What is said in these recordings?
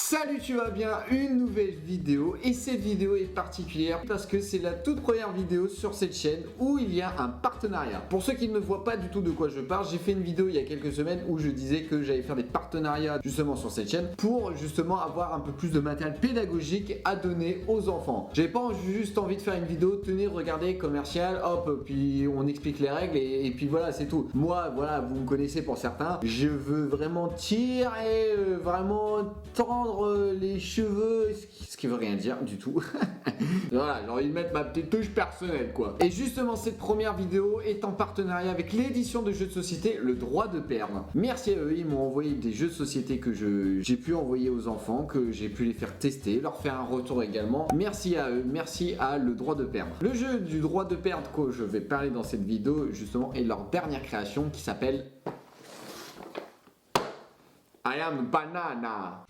Salut, tu vas bien? Une nouvelle vidéo, et cette vidéo est particulière parce que c'est la toute première vidéo sur cette chaîne où il y a un partenariat. Pour ceux qui ne voient pas du tout de quoi je parle, j'ai fait une vidéo il y a quelques semaines où je disais que j'allais faire des partenariats justement sur cette chaîne pour justement avoir un peu plus de matériel pédagogique à donner aux enfants. J'avais pas juste envie de faire une vidéo, tenez, regardez, commercial, hop, puis on explique les règles et puis voilà, c'est tout. Moi, voilà, vous me connaissez pour certains, je veux vraiment tirer, vraiment tendre les cheveux, ce qui veut rien dire du tout. Voilà, j'ai envie de mettre ma petite touche personnelle quoi. Et justement, cette première vidéo est en partenariat avec l'édition de jeux de société Le Droit de Perdre. Merci à eux, ils m'ont envoyé des jeux de société que j'ai pu envoyer aux enfants, que j'ai pu les faire tester, leur faire un retour également. Merci à eux, merci à Le Droit de Perdre. Le jeu du droit de perdre que je vais parler dans cette vidéo justement est leur dernière création qui s'appelle I Am Banana.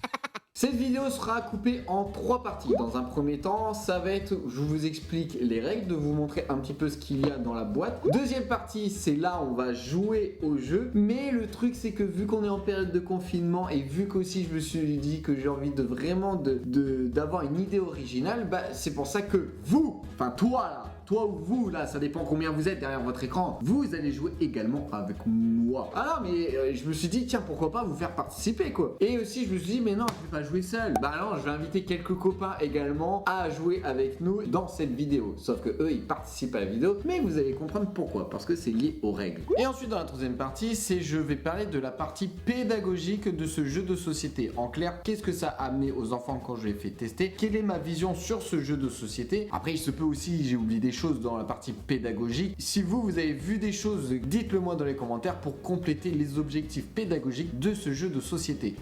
Cette vidéo sera coupée en 3 parties. Dans un premier temps, ça va être, je vous explique les règles, de vous montrer un petit peu ce qu'il y a dans la boîte. Deuxième partie, c'est là où on va jouer au jeu. Mais le truc, c'est que vu qu'on est en période de confinement et vu qu'aussi je me suis dit que j'ai envie de vraiment d'avoir une idée originale, bah c'est pour ça que vous, enfin toi ou vous là, ça dépend combien vous êtes derrière votre écran, vous allez jouer également avec moi. Ah non, mais je me suis dit, tiens, pourquoi pas vous faire participer quoi. Et aussi je me suis dit, mais non, je vais pas jouer seul. Bah non, je vais inviter quelques copains également à jouer avec nous dans cette vidéo. Sauf que eux, ils participent à la vidéo, mais vous allez comprendre pourquoi, parce que c'est lié aux règles. Et ensuite, dans la troisième partie, je vais parler de la partie pédagogique de ce jeu de société. En clair, qu'est-ce que ça a amené aux enfants quand je l'ai fait tester? Quelle est ma vision sur ce jeu de société? Après, il se peut aussi, j'ai oublié des choses dans la partie pédagogique. Si vous avez vu des choses, dites-le moi dans les commentaires pour compléter les objectifs pédagogiques de ce jeu de société.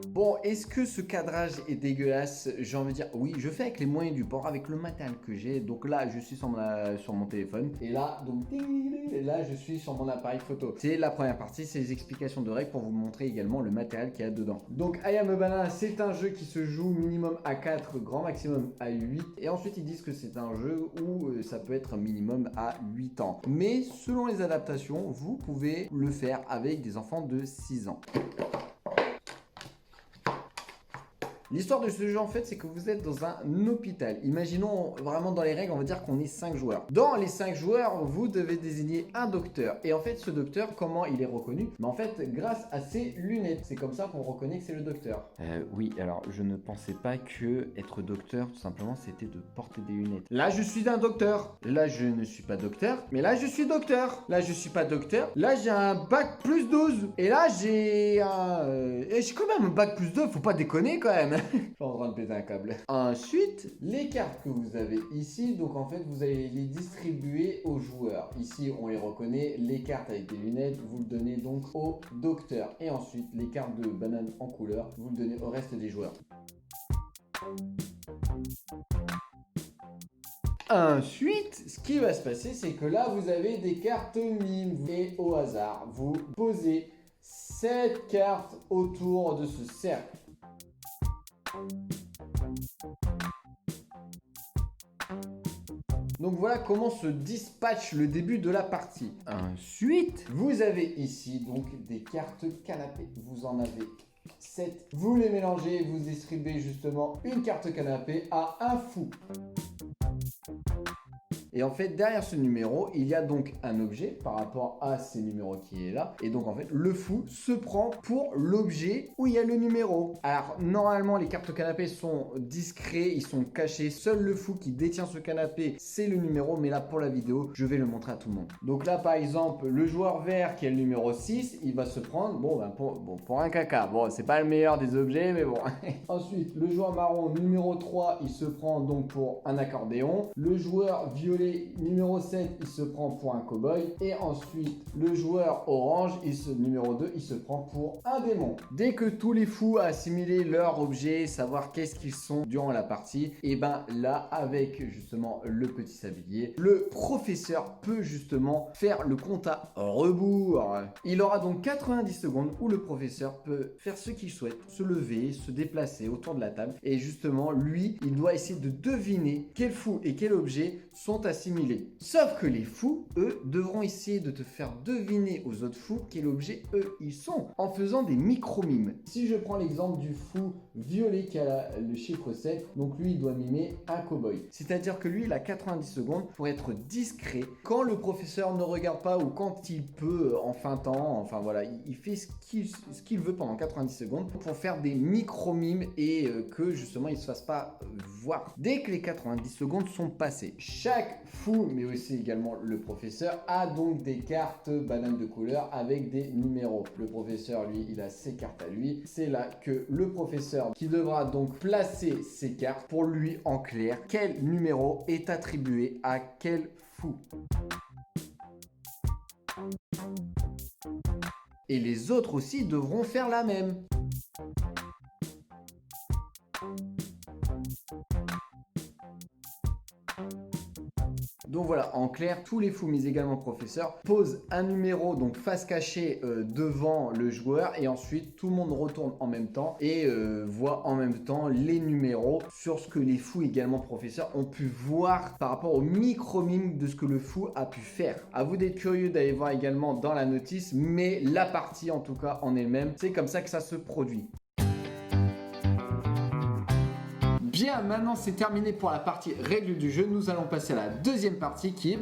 Bon, est-ce que ce cadrage est dégueulasse? J'ai envie de dire, oui, je fais avec les moyens du bord, avec le matériel que j'ai. Donc là, je suis sur mon téléphone. Et là, je suis sur mon appareil photo. C'est la première partie, c'est les explications de règles pour vous montrer également le matériel qu'il y a dedans. Donc, I Am a Banana, c'est un jeu qui se joue minimum à 4, grand maximum à 8. Et ensuite, ils disent que c'est un jeu où ça peut être minimum à 8 ans. Mais selon les adaptations, vous pouvez le faire avec des enfants de 6 ans. L'histoire de ce jeu en fait, c'est que vous êtes dans un hôpital. Imaginons vraiment dans les règles, on va dire qu'on est 5 joueurs. Dans les 5 joueurs, vous devez désigner un docteur. Et en fait, ce docteur, comment il est reconnu? Mais en fait, grâce à ses lunettes. C'est comme ça qu'on reconnaît que c'est le docteur. Oui, alors je ne pensais pas que être docteur, tout simplement, c'était de porter des lunettes. Là, je suis un docteur. Là, je ne suis pas docteur. Mais là, je suis docteur. Là, je suis pas docteur. Là, j'ai un bac plus 12. Et là, j'ai un... j'ai quand même un bac plus 2. Faut pas déconner quand même. Je suis en train de péter un câble. Ensuite, les cartes que vous avez ici, donc en fait, vous allez les distribuer aux joueurs. Ici, on les reconnaît. Les cartes avec des lunettes, vous le donnez donc au docteur. Et ensuite, les cartes de banane en couleur, vous le donnez au reste des joueurs. Ensuite, ce qui va se passer, c'est que là, vous avez des cartes mimes. Et au hasard, vous posez 7 cartes autour de ce cercle. Donc voilà comment se dispatche le début de la partie. Ensuite, vous avez ici donc des cartes canapé. Vous en avez 7. Vous les mélangez, vous distribuez justement une carte canapé à un fou. Et en fait, derrière ce numéro, il y a donc un objet par rapport à ces numéros qui est là. Et donc en fait, le fou se prend pour l'objet où il y a le numéro. Alors normalement, les cartes canapé sont discrets, ils sont cachés. Seul le fou qui détient ce canapé, c'est le numéro. Mais là, pour la vidéo, je vais le montrer à tout le monde. Donc là, par exemple, le joueur vert qui est le numéro 6, il va se prendre, pour un caca. Bon, c'est pas le meilleur des objets, mais bon. Ensuite, le joueur marron numéro 3, il se prend donc pour un accordéon. Le joueur violet numéro 7, il se prend pour un cow-boy. Et ensuite, le joueur orange, numéro 2, il se prend pour un démon. Dès que tous les fous ont assimilé leur objet, savoir qu'est-ce qu'ils sont durant la partie, et ben là, avec justement le petit sablier, le professeur peut justement faire le compte à rebours. Il aura donc 90 secondes où le professeur peut faire ce qu'il souhaite, se lever, se déplacer autour de la table. Et justement, lui, il doit essayer de deviner quel fou et quel objet sont assimilés. Sauf que les fous, eux, devront essayer de te faire deviner aux autres fous quel objet eux ils sont, en faisant des micro-mimes. Si je prends l'exemple du fou violet qui a le chiffre 7, donc lui il doit mimer un cow-boy. C'est-à-dire que lui il a 90 secondes pour être discret quand le professeur ne regarde pas ou quand il peut en feintant, enfin voilà, il fait ce qu'il veut pendant 90 secondes pour faire des micro-mimes et que justement il ne se fasse pas voir. Dès que les 90 secondes sont passées, chaque fou, mais aussi également le professeur, a donc des cartes bananes de couleur avec des numéros. Le professeur, lui, il a ses cartes à lui. C'est là que le professeur qui devra donc placer ses cartes pour lui en clair quel numéro est attribué à quel fou. Et les autres aussi devront faire la même. Donc voilà, en clair, tous les fous, mais également le professeur, posent un numéro, donc face cachée devant le joueur, et ensuite tout le monde retourne en même temps et voit en même temps les numéros sur ce que les fous, également professeurs, ont pu voir par rapport au micro-mime de ce que le fou a pu faire. À vous d'être curieux d'aller voir également dans la notice, mais la partie en tout cas en elle-même, c'est comme ça que ça se produit. Bien, maintenant c'est terminé pour la partie règles du jeu. Nous allons passer à la deuxième partie qui est,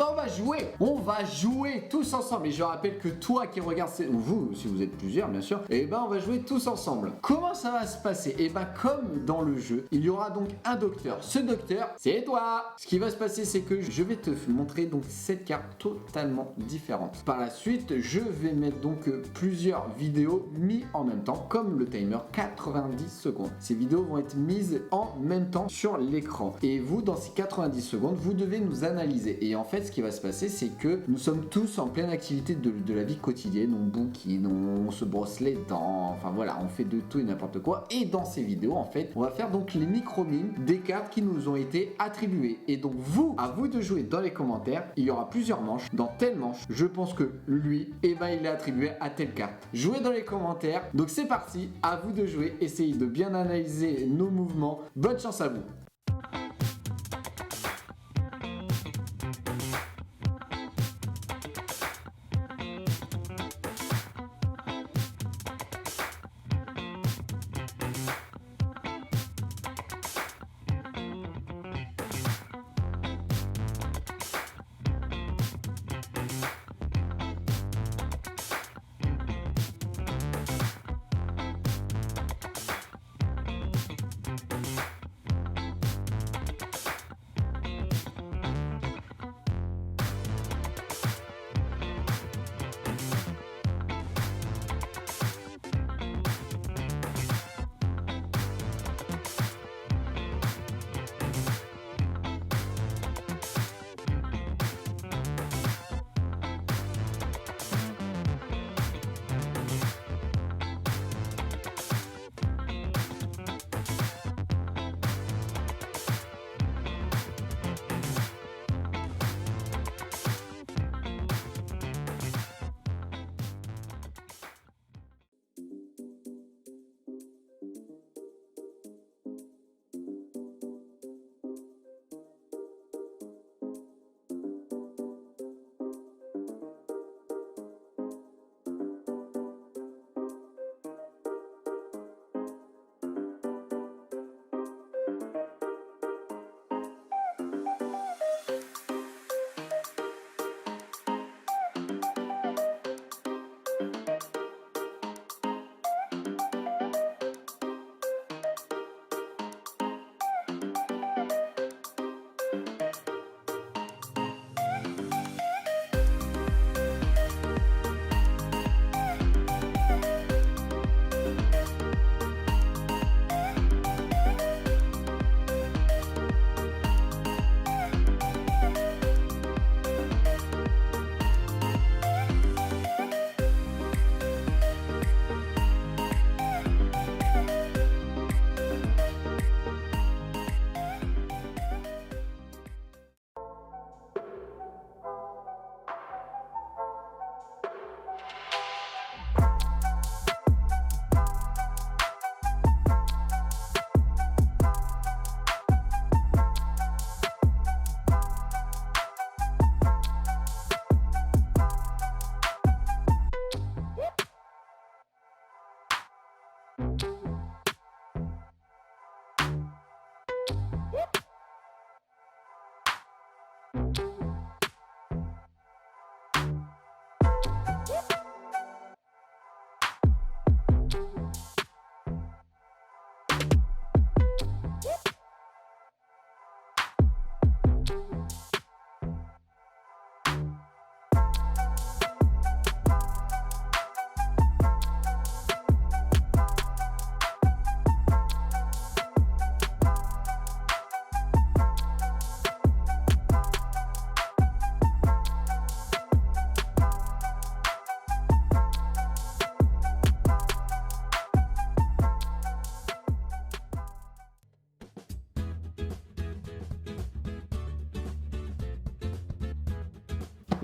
on va jouer tous ensemble. Et je rappelle que toi qui regardes, ou vous, si vous êtes plusieurs bien sûr, on va jouer tous ensemble. Comment ça va se passer? Comme dans le jeu, il y aura donc un docteur. Ce docteur, c'est toi. Ce qui va se passer, c'est que je vais te montrer donc 7 cartes totalement différentes. Par la suite, je vais mettre donc plusieurs vidéos mises en même temps, comme le timer 90 secondes. Ces vidéos vont être mises en même temps sur l'écran et vous dans ces 90 secondes vous devez nous analyser. Et en fait ce qui va se passer, c'est que nous sommes tous en pleine activité de la vie quotidienne, on bouquine, on se brosse les dents, enfin voilà, on fait de tout et n'importe quoi. Et dans ces vidéos en fait on va faire donc les micro-mimes des cartes qui nous ont été attribuées. Et donc à vous de jouer dans les commentaires. Il y aura plusieurs manches. Dans telle manche je pense que lui il est attribué à telle carte. Jouez dans les commentaires. Donc c'est parti, à vous de jouer, essayez de bien analyser nos mouvements. Bonne chance à vous.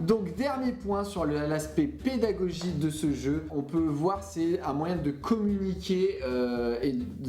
Donc dernier point sur l'aspect pédagogique de ce jeu, on peut voir c'est un moyen de communiquer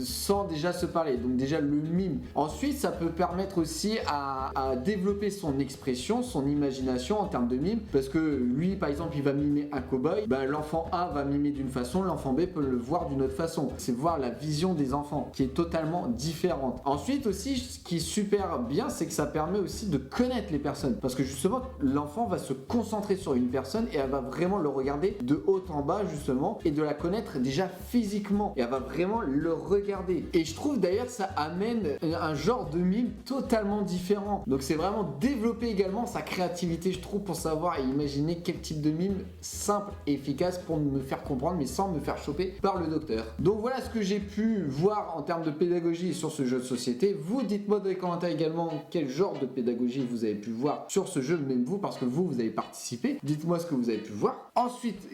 sans déjà se parler, donc déjà le mime. Ensuite ça peut permettre aussi à développer son expression, son imagination en termes de mime, parce que lui par exemple il va mimer un cow-boy, l'enfant A va mimer d'une façon, l'enfant B peut le voir d'une autre façon. C'est voir la vision des enfants qui est totalement différente. Ensuite aussi ce qui est super bien, c'est que ça permet aussi de connaître les personnes, parce que justement l'enfant va se concentrer sur une personne et elle va vraiment le regarder de haut en bas justement et de la connaître déjà physiquement et elle va vraiment le regarder. Et je trouve d'ailleurs ça amène un genre de mime totalement différent. Donc c'est vraiment développer également sa créativité, je trouve, pour savoir et imaginer quel type de mime simple et efficace pour me faire comprendre mais sans me faire choper par le docteur. Donc voilà ce que j'ai pu voir en termes de pédagogie sur ce jeu de société. Vous dites-moi dans les commentaires également quel genre de pédagogie vous avez pu voir sur ce jeu, même vous, parce que vous avez participé. Dites-moi ce que vous avez pu voir. Ensuite,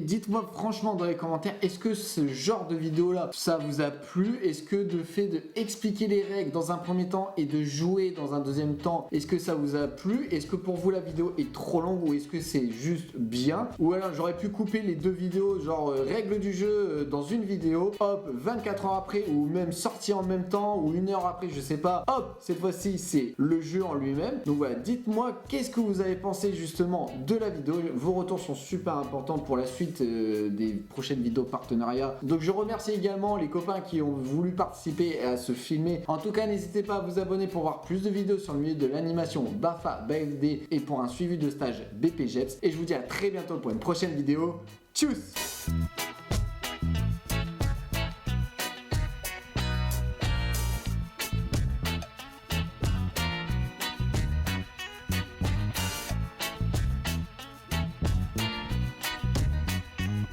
dites-moi franchement dans les commentaires, est-ce que ce genre de vidéo là, ça vous a plu? Est-ce que de fait de expliquer les règles dans un premier temps et de jouer dans un deuxième temps, est-ce que ça vous a plu? Est-ce que pour vous la vidéo est trop longue ou est-ce que c'est juste bien? Ou alors j'aurais pu couper les deux vidéos, genre règles du jeu dans une vidéo, hop, 24 heures après, ou même sorti en même temps, ou une heure après, je sais pas, hop, cette fois-ci c'est le jeu en lui-même. Donc voilà, dites-moi qu'est-ce que vous avez pensé justement de la vidéo. Vos retours sont super importants pour la suite des prochaines vidéos partenariats. Donc je remercie également les copains qui ont voulu participer à se filmer. En tout cas, n'hésitez pas à vous abonner pour voir plus de vidéos sur le milieu de l'animation BAFA, BFD et pour un suivi de stage BPGEPS. Et je vous dis à très bientôt pour une prochaine vidéo. Tchuss!